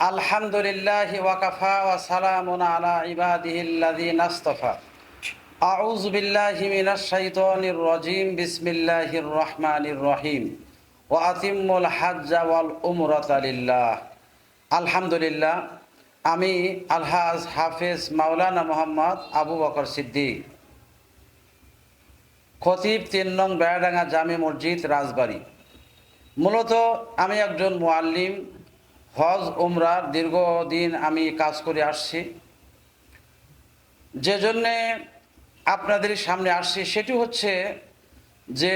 আলহামদুলিল্লাহি ওয়াকাফা ওয়া সালামুন আলা ইবাদিহিল্লাযীনা ইসতাফা। আউযু বিল্লাহি মিনাশ শাইতানির রাজীম। বিসমিল্লাহির রহমানির রহিম। ওয়া আতিম্মুল হাজ্জা ওয়াল উমরাতা লিল্লাহ। আলহামদুলিল্লাহ, আমি আলহাজ হাফেজ মাওলানা মোহাম্মদ আবু বকর সিদ্দিক, খতিব ৩ নং বেড়াডাঙ্গা জামে মসজিদ, রাজবাড়ী। মূলত আমি একজন মুআল্লিম। হজ উমরার দীর্ঘদিন আমি কাজ করে আসছি। যে জন্যে আপনাদের সামনে আসছি সেটি হচ্ছে যে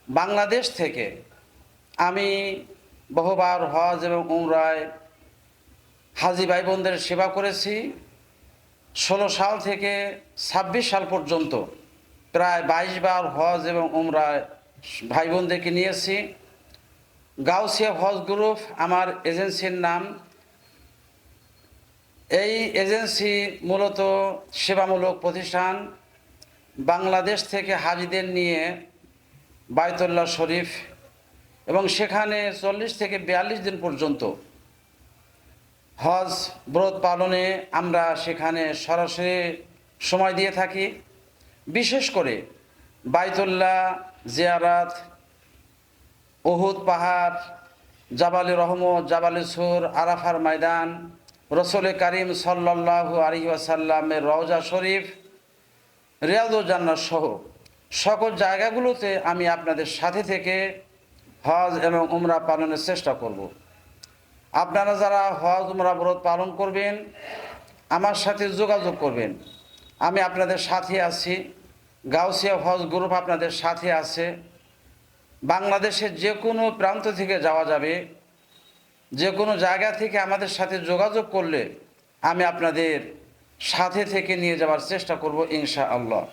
বাংলাদেশ থেকে আমি বহুবার হজ এবং উমরায় হাজি ভাই বোনদের সেবা করেছি। 16 সাল থেকে 26 সাল পর্যন্ত প্রায় 22 বার হজ এবং উমরায় ভাই বোনদেরকে নিয়েছি। গাউসিয়া হজ গ্রুপ আমার এজেন্সির নাম। এই এজেন্সি মূলত সেবামূলক প্রতিষ্ঠান। বাংলাদেশ থেকে হাজিদের নিয়ে বায়তুল্লাহ শরীফ এবং সেখানে 40 থেকে 42 দিন পর্যন্ত হজ ব্রত পালনে আমরা সেখানে সরাসরি সময় দিয়ে থাকি। বিশেষ করে বায়তুল্লাহ জিয়ারাত, উহুদ পাহাড়, জাবালে রহমত, জাবালে সুর, আরাফার ময়দান, রসুল করিম সাল্লাল্লাহু আলাইহি ওয়াসাল্লামের রওজা শরীফ, রিয়াজুল জান্নাত সহ সকল জায়গাগুলোতে আমি আপনাদের সাথে থেকে হজ এবং উমরা পালনের চেষ্টা করব। আপনারা যারা হজ উমরা ব্রত পালন করবেন আমার সাথে যোগাযোগ করবেন। আমি আপনাদের সাথে আছি। গাউসিয়া হজ গ্রুপ আপনাদের সাথে আছে। বাংলাদেশের যে কোনো প্রান্ত থেকে যাওয়া যাবে। যে কোনো জায়গা থেকে আমাদের সাথে যোগাযোগ করলে আমি আপনাদের সাথে থেকে নিয়ে যাওয়ার চেষ্টা করব ইনশাআল্লাহ।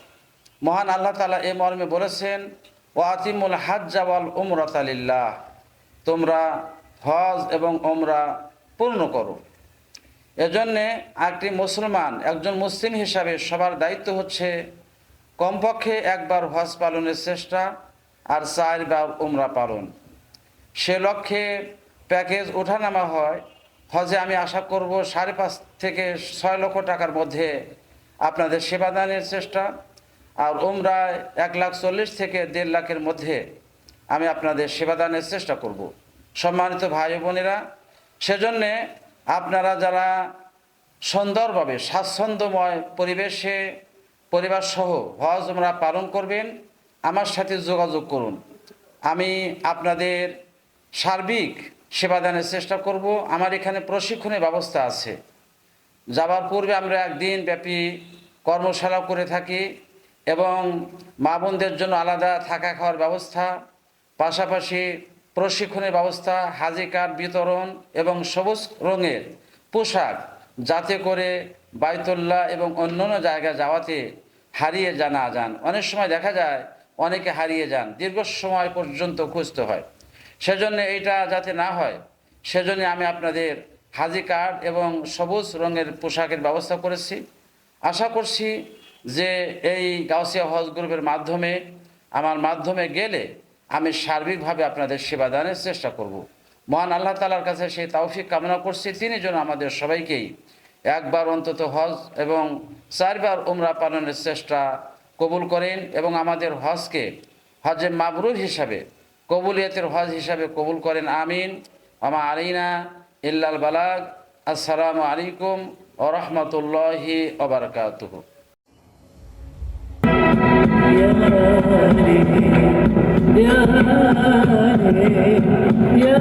মহান আল্লাহ তাআলা এই মর্মে বলেছেন, ওয়া আতিমুল হাজ্জা ওয়াল উমরাতা লিল্লাহ, তোমরা হজ এবং উমরা পূর্ণ করো। এজন্যে একটি মুসলমান, একজন মুসলিম হিসাবে সবার দায়িত্ব হচ্ছে কমপক্ষে একবার হজ পালনের চেষ্টা আর 4 বার উমরা পালন। সে লক্ষ্যে প্যাকেজ ওঠানামা হয়। হজে আমি আশা করব 5.5 থেকে 6 লক্ষ টাকার মধ্যে আপনাদের সেবাদানের চেষ্টা, আর উমরায় 1,40,000 থেকে 1.5 লাখের মধ্যে আমি আপনাদের সেবাদানের চেষ্টা করব। সম্মানিত ভাই বোনেরা, সেজন্যে আপনারা যারা সুন্দরভাবে স্বাচ্ছন্দ্যময় পরিবেশে পরিবারসহ হজ উমরা পালন করবেন আমার সাথে যোগাযোগ করুন। আমি আপনাদের সার্বিক সেবাদানের চেষ্টা করব। আমার এখানে প্রশিক্ষণের ব্যবস্থা আছে। যাবার পূর্বে আমরা 1 দিন ব্যাপী কর্মশালা করে থাকি এবং মা বোনদের জন্য আলাদা থাকা খাওয়ার ব্যবস্থা, পাশাপাশি প্রশিক্ষণের ব্যবস্থা, হাজি কার্ড বিতরণ এবং সবুজ রঙের পোশাক, যাতে করে বায়তুল্লাহ এবং অন্যান্য জায়গায় যাওয়াতে হারিয়ে না যান। অনেক সময় দেখা যায় অনেকে হারিয়ে যান, দীর্ঘ সময় পর্যন্ত খুঁজতে হয়। সেজন্য এইটা যাতে না হয় সেজন্য আমি আপনাদের হাজি কার্ড এবং সবুজ রঙের পোশাকের ব্যবস্থা করেছি। আশা করছি যে এই গাউসিয়া হজ গ্রুপের মাধ্যমে, আমার মাধ্যমে গেলে আমি সার্বিকভাবে আপনাদের সেবাদানের চেষ্টা করব। মহান আল্লাহ তাআলার কাছে সেই তৌফিক কামনা করছি, তিনি যেন আমাদের সবাইকেই একবার অন্তত হজ এবং 4 বার উমরা পালনের চেষ্টা কবুল করেন এবং আমাদের হজকে হজে মাবরুর হিসাবে, কবুলিয়তের হজ হিসাবে কবুল করেন। আমিন। আমা আলাইনা ইল্লাল বালাগ। আসসালামু আলাইকুম ওয়া রাহমাতুল্লাহি ওয়া বারাকাতুহু। ya